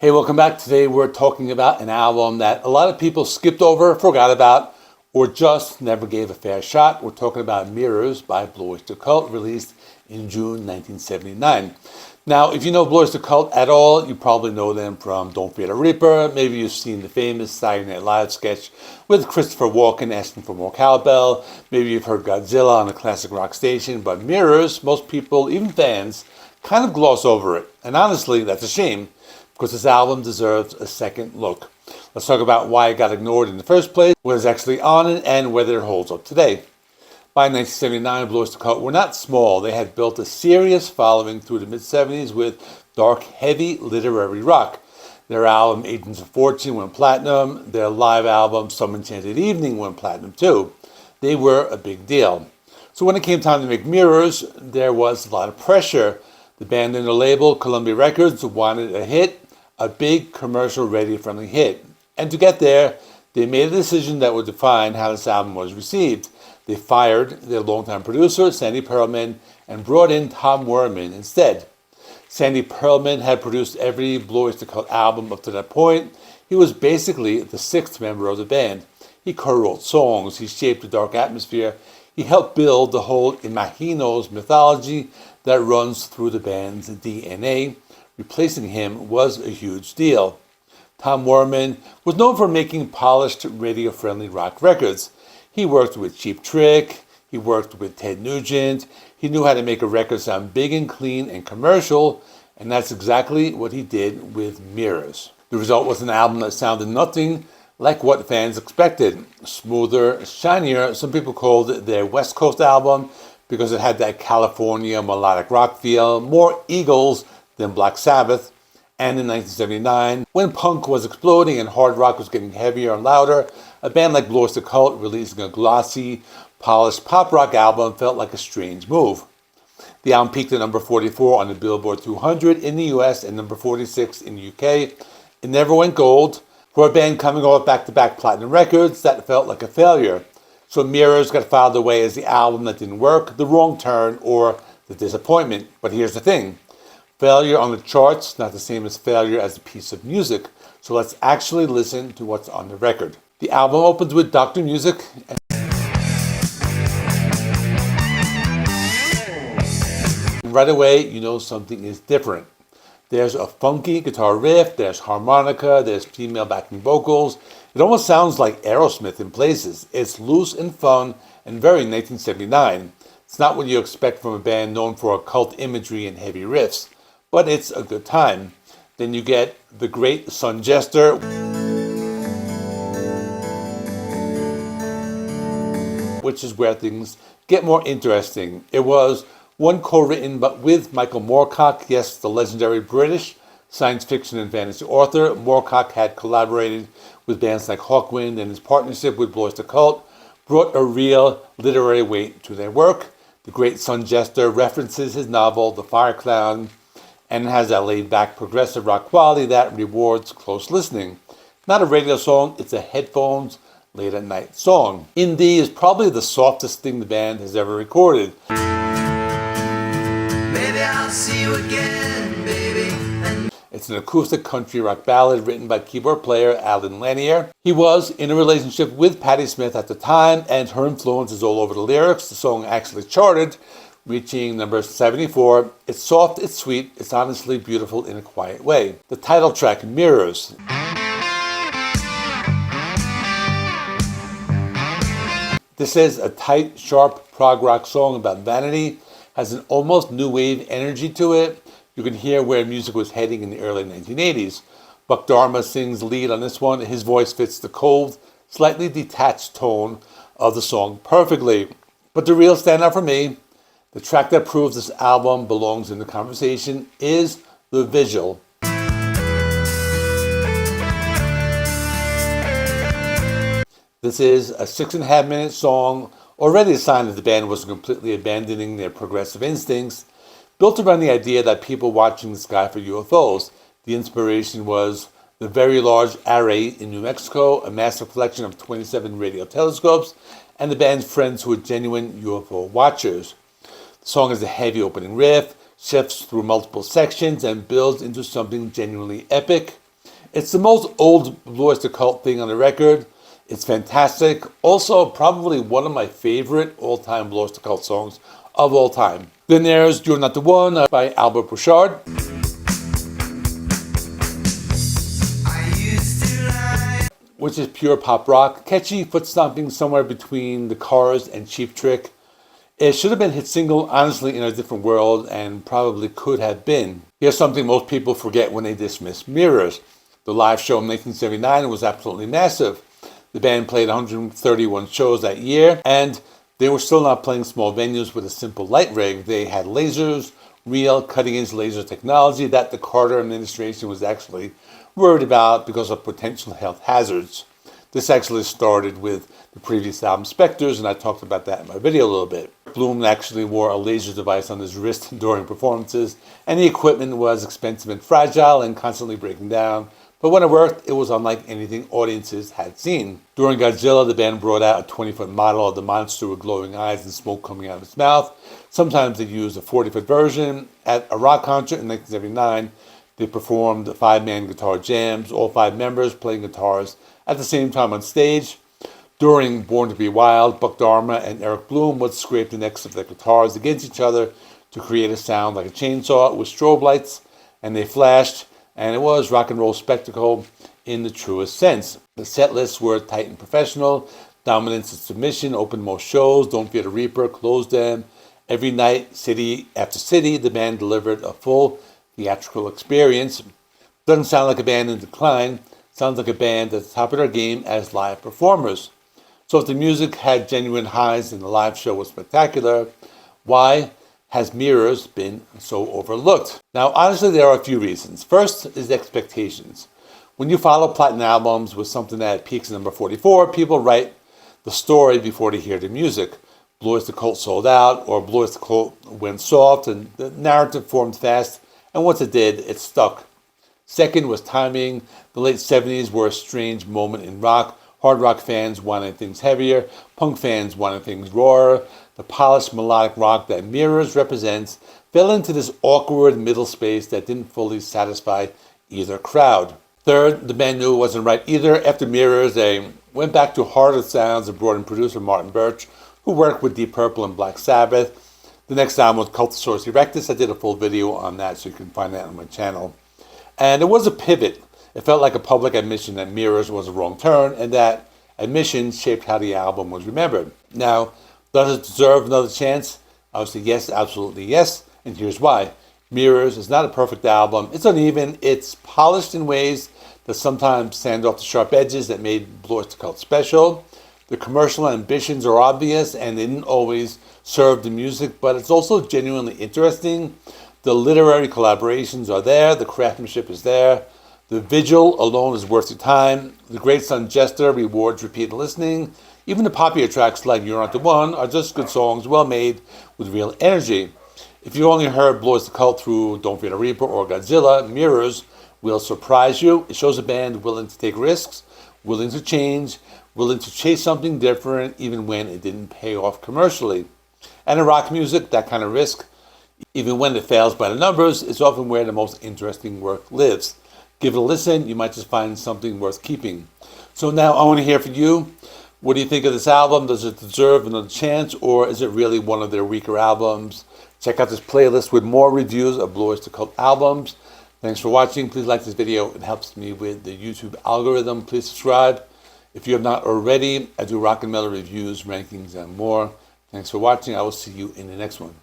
Hey, welcome back. Today we're talking about an album that a lot of people skipped over, forgot about, or just never gave a fair shot. We're talking about Mirrors by Öyster Cult, released in June 1979. Now, if you know Öyster Cult at all, you probably know them from Don't Fear the Reaper. Maybe you've seen the famous Saturday Night Live sketch with Christopher Walken asking for more cowbell. Maybe you've heard Godzilla on a classic rock station. But Mirrors, most people, even fans, kind of gloss over it. And honestly, that's a shame, because this album deserves a second look. Let's talk about why it got ignored in the first place, what is actually on it, and whether it holds up today. By 1979, Öyster Cult were not small. They had built a serious following through the mid-70s with dark, heavy literary rock. Their album, Agents of Fortune, went platinum. Their live album, Some Enchanted Evening, went platinum too. They were a big deal. So when it came time to make Mirrors, there was a lot of pressure. The band and their label, Columbia Records, wanted a hit, a big commercial radio-friendly hit. And to get there, they made a decision that would define how this album was received. They fired their longtime producer, Sandy Pearlman, and brought in Tom Werman instead. Sandy Pearlman had produced every Öyster Cult album up to that point. He was basically the sixth member of the band. He co-wrote songs, he shaped the dark atmosphere, he helped build the whole Imaginos mythology that runs through the band's DNA. Replacing him was a huge deal. Tom Werman was known for making polished, radio-friendly rock records. He worked with Cheap Trick, he worked with Ted Nugent, he knew how to make a record sound big and clean and commercial, and that's exactly what he did with Mirrors. The result was an album that sounded nothing like what fans expected. Smoother, shinier. Some people called it their West Coast album because it had that California melodic rock feel, more Eagles than Black Sabbath. And in 1979, when punk was exploding and hard rock was getting heavier and louder, a band like Öyster Cult releasing a glossy, polished pop rock album felt like a strange move. The album peaked at number 44 on the Billboard 200 in the US and number 46 in the UK. It never went gold. For a band coming off back-to-back platinum records, that felt like a failure. So Mirrors got filed away as the album that didn't work, the wrong turn, or the disappointment. But here's the thing. Failure on the charts, not the same as failure as a piece of music. So let's actually listen to what's on the record. The album opens with Dr. Music. And right away, you know something is different. There's a funky guitar riff, there's harmonica, there's female backing vocals. It almost sounds like Aerosmith in places. It's loose and fun and very 1979. It's not what you expect from a band known for occult imagery and heavy riffs, but it's a good time. Then you get the great Sun Jester, which is where things get more interesting. It was one co-written but with Michael Moorcock, yes, the legendary British science fiction and fantasy author. Moorcock had collaborated with bands like Hawkwind, and his partnership with Öyster Cult brought a real literary weight to their work. The great Sun Jester references his novel, The Fire Clown, and has that laid-back progressive rock quality that rewards close listening. Not a radio song, it's a headphones, late-at-night song. In D is probably the softest thing the band has ever recorded. Maybe I'll see you again, baby. It's an acoustic country rock ballad written by keyboard player Alan Lanier. He was in a relationship with Patti Smith at the time, and her influence is all over the lyrics. The song actually charted, reaching number 74. It's soft, it's sweet, it's honestly beautiful in a quiet way. The title track, Mirrors. This is a tight, sharp prog rock song about vanity, has an almost new wave energy to it. You can hear where music was heading in the early 1980s. Buck Dharma sings lead on this one. His voice fits the cold, slightly detached tone of the song perfectly. But the real standout for me, the track that proves this album belongs in the conversation, is the visual. This is a 6.5-minute song, already a sign that the band was completely abandoning their progressive instincts, built around the idea that people watching the sky for UFOs. The inspiration was the Very Large Array in New Mexico, a massive collection of 27 radio telescopes, and the band's friends who were genuine UFO watchers. The song has a heavy opening riff, shifts through multiple sections, and builds into something genuinely epic. It's the most old Blue Öyster Cult thing on the record. It's fantastic. Also, probably one of my favorite all-time Blue Öyster Cult songs of all time. Then there's You're Not the One by Albert Bouchard, which is pure pop rock, catchy foot stomping somewhere between The Cars and Cheap Trick. It should have been a hit single, honestly, in a different world, and probably could have been. Here's something most people forget when they dismiss Mirrors. The live show in 1979 was absolutely massive. The band played 131 shows that year, and they were still not playing small venues with a simple light rig. They had lasers, real cutting-edge laser technology that the Carter administration was actually worried about because of potential health hazards. This actually started with the previous album Spectres, and I talked about that in my video a little bit. Bloom actually wore a laser device on his wrist during performances, and the equipment was expensive and fragile and constantly breaking down. But when it worked, it was unlike anything audiences had seen. During Godzilla, the band brought out a 20-foot model of the monster with glowing eyes and smoke coming out of its mouth. Sometimes they used a 40-foot version. At a rock concert in 1979, they performed 5-man guitar jams, all 5 members playing guitars at the same time on stage. During Born to Be Wild, Buck Dharma and Eric Bloom would scrape the necks of their guitars against each other to create a sound like a chainsaw with strobe lights, and they flashed, and it was rock and roll spectacle in the truest sense. The set lists were tight and professional. Dominance and Submission opened most shows. Don't Fear the Reaper closed them. Every night, city after city, the band delivered a full theatrical experience. Doesn't sound like a band in decline. Sounds like a band at the top of their game as live performers. So if the music had genuine highs and the live show was spectacular, why has Mirrors been so overlooked? Now, honestly, there are a few reasons. First is expectations. When you follow platinum albums with something that peaks at number 44, people write the story before they hear the music. Blue Öyster Cult sold out, or Blue Öyster Cult went soft, and the narrative formed fast, and once it did, it stuck. Second was timing. The late 70s were a strange moment in rock. Hard rock fans wanted things heavier. Punk fans wanted things rawer. The polished melodic rock that Mirrors represents fell into this awkward middle space that didn't fully satisfy either crowd. Third, the band knew it wasn't right either. After Mirrors, they went back to harder sounds and brought in producer Martin Birch, who worked with Deep Purple and Black Sabbath. The next album was Cultosaurus Erectus. I did a full video on that, so you can find that on my channel. And it was a pivot. It felt like a public admission that Mirrors was a wrong turn, and that admission shaped how the album was remembered. Now, does it deserve another chance? I would say yes, absolutely yes, and here's why. Mirrors is not a perfect album. It's uneven. It's polished in ways that sometimes sand off the sharp edges that made Blue Öyster Cult special. The commercial ambitions are obvious, and they didn't always serve the music, but it's also genuinely interesting. The literary collaborations are there. The craftsmanship is there. The Vigil alone is worth your time. The Great Sun Jester rewards repeated listening. Even the popular tracks like You're Not the One are just good songs, well made, with real energy. If you only heard Blue Öyster Cult through Don't Fear the Reaper or Godzilla, Mirrors will surprise you. It shows a band willing to take risks, willing to change, willing to chase something different, even when it didn't pay off commercially. And in rock music, that kind of risk, even when it fails by the numbers, is often where the most interesting work lives. Give it a listen. You might just find something worth keeping. So now I want to hear from you. What do you think of this album? Does it deserve another chance, or is it really one of their weaker albums? Check out this playlist with more reviews of Blue Öyster Cult albums. Thanks for watching. Please like this video. It helps me with the YouTube algorithm. Please subscribe. If you have not already, I do rock and metal reviews, rankings, and more. Thanks for watching. I will see you in the next one.